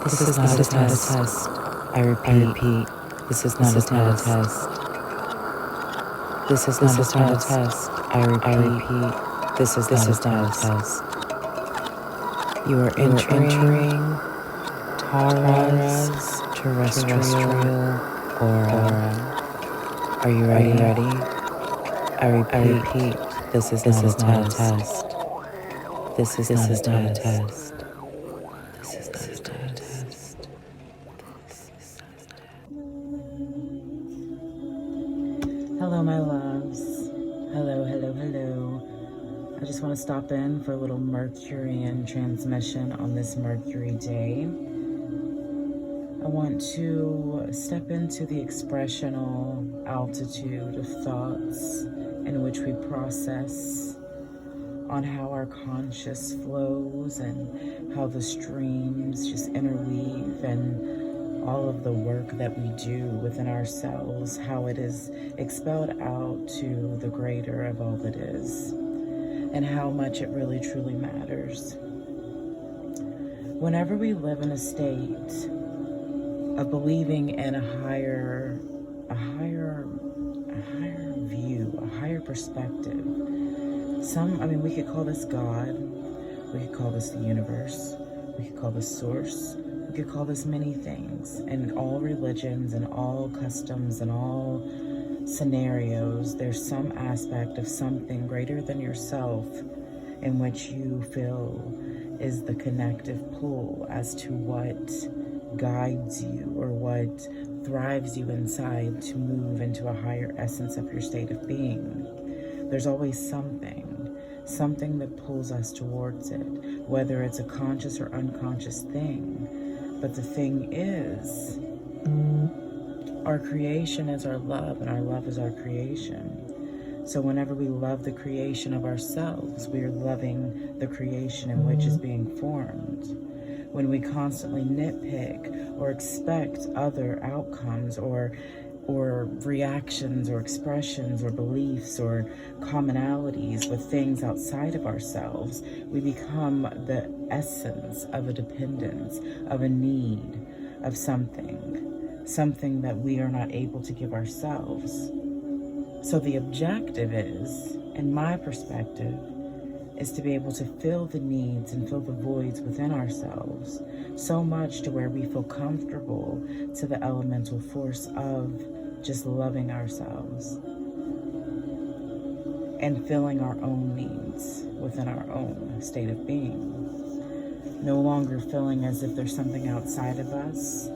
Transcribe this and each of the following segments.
This is not a test. I repeat, this is not a test. This is not a test. I repeat, this is not a test. You are entering Tara's terrestrial aura. Are you ready? I repeat, this is not a test. This is not a test. This is not a test. Hello, my loves. Hello, hello, hello. I just want to stop in for a little Mercurian transmission on this Mercury day. I want to step into the expressional altitude of thoughts in which we process on how our conscious flows and how the streams just interweave and all of the work that we do within ourselves, how it is expelled out to the greater of all that is, and how much it really truly matters. Whenever we live in a state of believing in a higher view, a higher perspective, we could call this God, we could call this the universe, we could call this source, we could call this many things. In all religions and all customs and all scenarios, there's some aspect of something greater than yourself in which you feel is the connective pull as to what guides you or what thrives you inside to move into a higher essence of your state of being. There's always something that pulls us towards it, whether it's a conscious or unconscious thing. But the thing is, our creation is our love, and our love is our creation. So whenever we love the creation of ourselves, we are loving the creation in which is being formed. When we constantly nitpick or expect other outcomes or reactions or expressions or beliefs or commonalities with things outside of ourselves, we become the essence of a dependence, of a need, of something that we are not able to give ourselves. So the objective is, in my perspective, is to be able to fill the needs and fill the voids within ourselves so much to where we feel comfortable to the elemental force of just loving ourselves and filling our own needs within our own state of being. No longer feeling as if there's something outside of us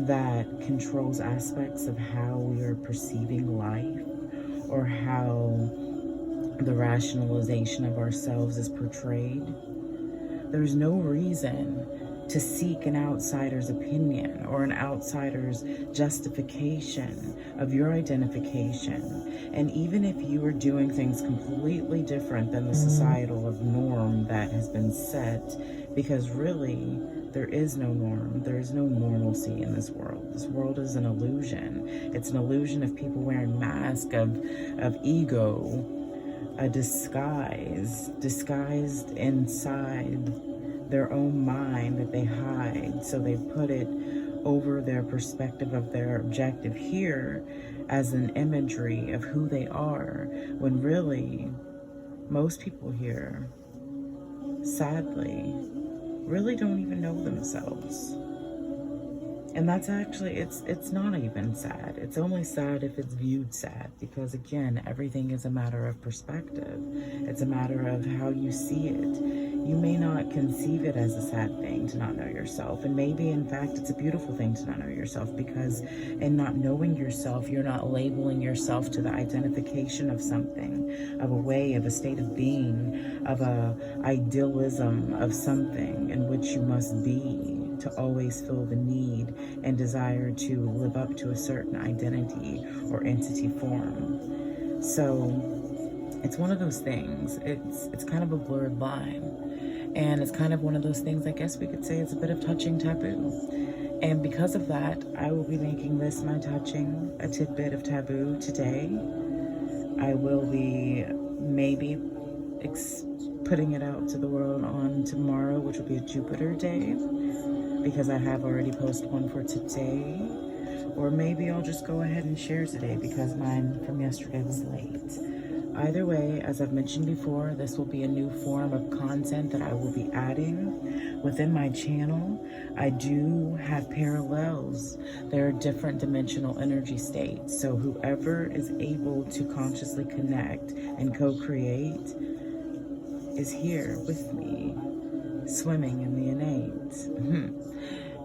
that controls aspects of how we are perceiving life or how the rationalization of ourselves is portrayed. There's no reason to seek an outsider's opinion or an outsider's justification of your identification. And even if you are doing things completely different than the societal norm that has been set, because really, there is no norm. There is no normalcy in this world. This world is an illusion. It's an illusion of people wearing masks of ego, a disguised inside their own mind that they hide. So they put it over their perspective of their objective here as an imagery of who they are, when really most people here, sadly, really don't even know themselves. And that's actually, it's not even sad. It's only sad if it's viewed sad, because again, everything is a matter of perspective. It's a matter of how you see it. You may not conceive it as a sad thing to not know yourself. And maybe, in fact, it's a beautiful thing to not know yourself, because in not knowing yourself, you're not labeling yourself to the identification of something, of a way, of a state of being, of a idealism of something in which you must be to always feel the need and desire to live up to a certain identity or entity form. So it's one of those things. It's kind of a blurred line. And it's kind of one of those things, I guess we could say it's a bit of touching taboo. And because of that, I will be making this my touching, a tidbit of taboo today. I will be maybe putting it out to the world on tomorrow, which will be a Jupiter day, because I have already posted one for today. Or maybe I'll just go ahead and share today because mine from yesterday was late. Either way, as I've mentioned before, this will be a new form of content that I will be adding within my channel. I do have parallels. There are different dimensional energy states. So whoever is able to consciously connect and co-create is here with me, swimming in the innate.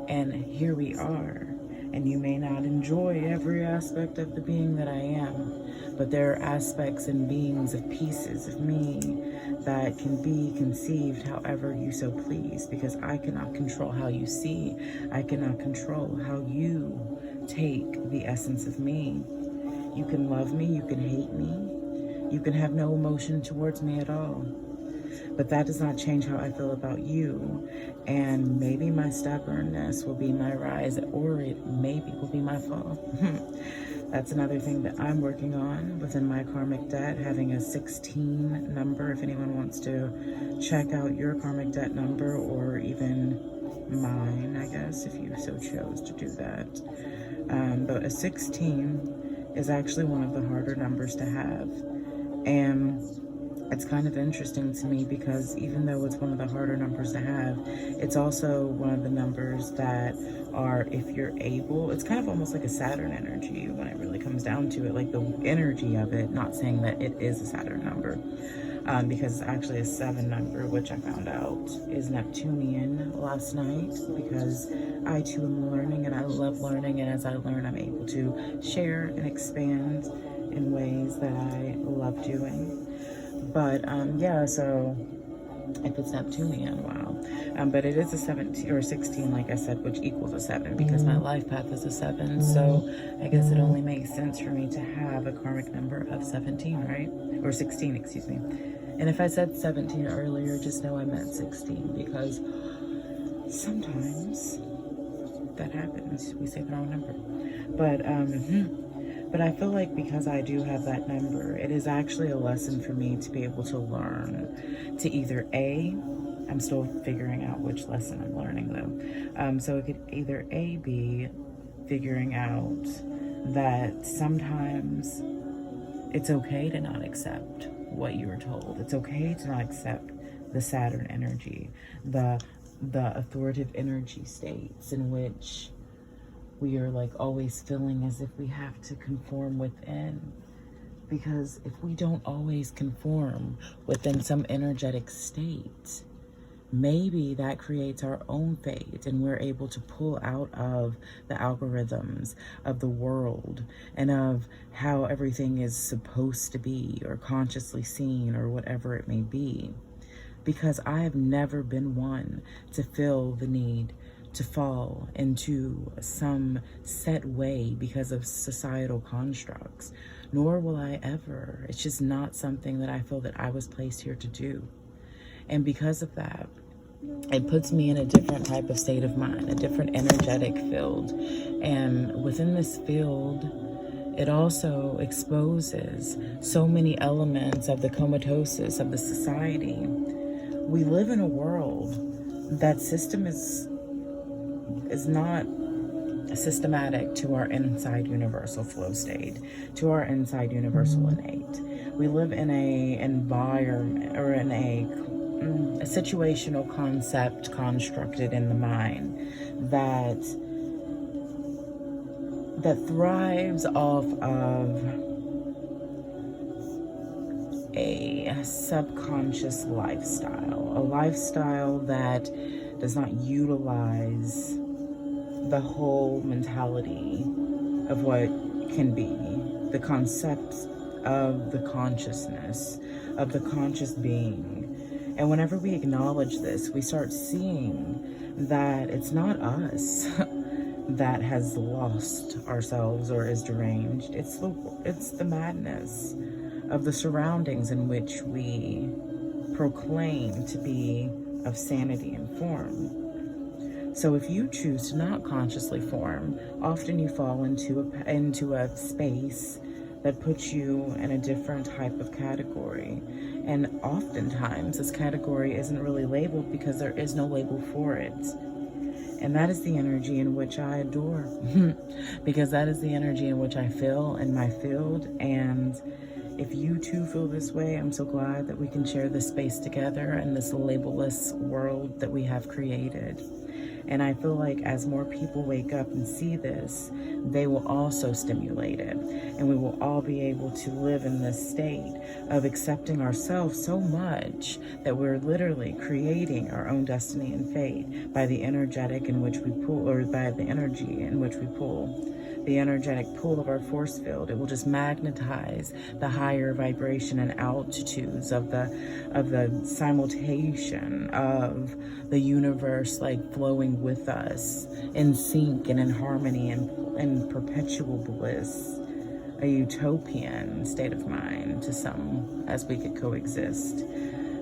And here we are. And you may not enjoy every aspect of the being that I am, but there are aspects and beings of pieces of me that can be conceived however you so please, because I cannot control how you see. I cannot control how you take the essence of me. You can love me, you can hate me, you can have no emotion towards me at all. But that does not change how I feel about you. And maybe my stubbornness will be my rise, or it maybe will be my fall. That's another thing that I'm working on within my karmic debt, having a 16 number. If anyone wants to check out your karmic debt number, or even mine, I guess, if you so chose to do that. But a 16 is actually one of the harder numbers to have. And it's kind of interesting to me because even though it's one of the harder numbers to have, it's also one of the numbers that are, if you're able, it's kind of almost like a Saturn energy when it really comes down to it, like the energy of it, not saying that it is a Saturn number, because it's actually a 7 number, which I found out is Neptunian last night, because I too am learning and I love learning, and as I learn, I'm able to share and expand in ways that I love doing. But yeah, so if it's Neptunian, wow. But it is a 17 or 16, like I said, which equals a 7, because my life path is a 7. So I guess it only makes sense for me to have a karmic number of 17, right? Or 16, excuse me. And if I said 17 earlier, just know I meant 16, because sometimes that happens. We say the wrong number. But I feel like because I do have that number, it is actually a lesson for me to be able to learn to either I'm still figuring out which lesson I'm learning though. So it could either be figuring out that sometimes it's okay to not accept what you were told. It's okay to not accept the Saturn energy, the authoritative energy states in which we are like always feeling as if we have to conform within. Because if we don't always conform within some energetic state, maybe that creates our own fate, and we're able to pull out of the algorithms of the world and of how everything is supposed to be, or consciously seen, or whatever it may be. Because I have never been one to feel the need to fall into some set way because of societal constructs, nor will I ever. It's just not something that I feel that I was placed here to do. And because of that, it puts me in a different type of state of mind, a different energetic field. And within this field, it also exposes so many elements of the comatosis of the society. We live in a world that system is not systematic to our inside universal flow state, to our inside universal innate. We live in a environment, or in a situational concept constructed in the mind that thrives off of a subconscious lifestyle, a lifestyle that does not utilize the whole mentality of what can be, the concepts of the consciousness, of the conscious being. And whenever we acknowledge this, we start seeing that it's not us that has lost ourselves or is deranged. It's the madness of the surroundings in which we proclaim to be of sanity and form. So if you choose to not consciously form, often you fall into a space that puts you in a different type of category. And oftentimes this category isn't really labeled because there is no label for it. And that is the energy in which I adore, because that is the energy in which I feel in my field. And if you too feel this way, I'm so glad that we can share this space together in this labelless world that we have created. And I feel like as more people wake up and see this, they will also stimulate it. And we will all be able to live in this state of accepting ourselves so much that we're literally creating our own destiny and fate by the energetic in which we pull, or by the energy in which we pull. The energetic pull of our force field, it will just magnetize the higher vibration and altitudes of the simultation of the universe, like flowing with us in sync and in harmony and in perpetual bliss, a utopian state of mind to some, as we could coexist.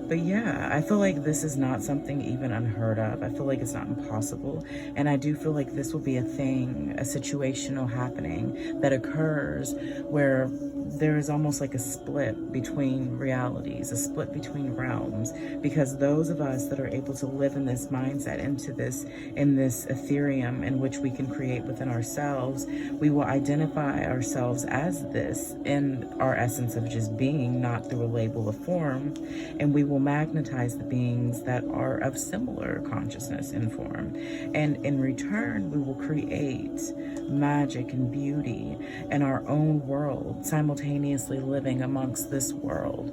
But yeah, I feel like this is not something even unheard of. I feel like it's not impossible. And I do feel like this will be a thing, a situational happening that occurs where there is almost like a split between realities, a split between realms, because those of us that are able to live in this mindset, in this ethereum in which we can create within ourselves, we will identify ourselves as this in our essence of just being, not through a label of form, and we will magnetize the beings that are of similar consciousness and form. And in return, we will create magic and beauty in our own world, simultaneously living amongst this world,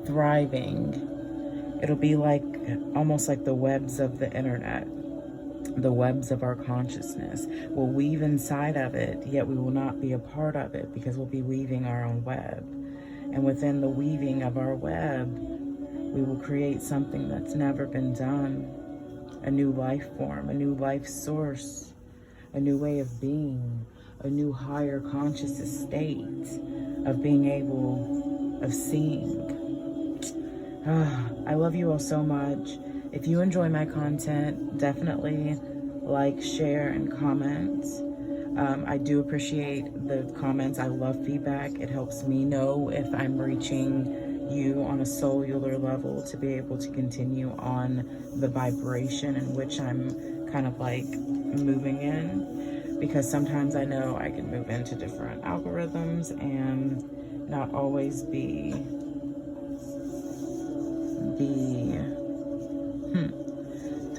thriving. It'll be like almost like the webs of the internet, the webs of our consciousness. We'll weave inside of it, yet we will not be a part of it because we'll be weaving our own web. And within the weaving of our web, we will create something that's never been done, a new life form, a new life source, a new way of being, a new higher consciousness state of being able, of seeing. I love you all so much. If you enjoy my content, definitely like, share, and comment. I do appreciate the comments. I love feedback. It helps me know if I'm reaching you on a cellular level to be able to continue on the vibration in which I'm kind of like moving in, because sometimes I know I can move into different algorithms and not always be the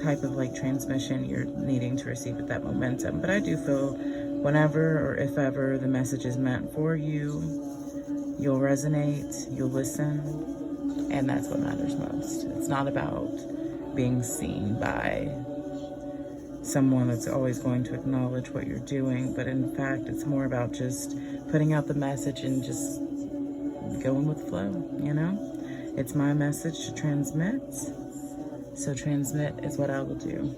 type of like transmission you're needing to receive at that momentum. But I do feel whenever or if ever the message is meant for you, you'll resonate, you'll listen, and that's what matters most. It's not about being seen by someone that's always going to acknowledge what you're doing, but in fact, it's more about just putting out the message and just going with the flow, you know? It's my message to transmit, so transmit is what I will do.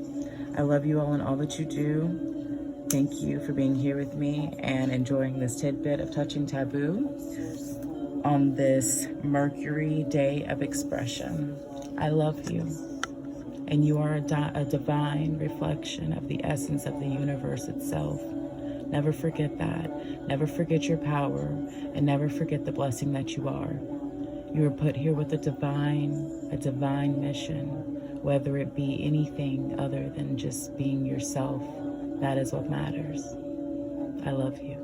I love you all and all that you do. Thank you for being here with me and enjoying this tidbit of Touching Taboo on this Mercury day of expression. I love you. And you are a divine reflection of the essence of the universe itself. Never forget that. Never forget your power, and never forget the blessing that you are. You were put here with a divine mission, whether it be anything other than just being yourself. That is what matters. I love you.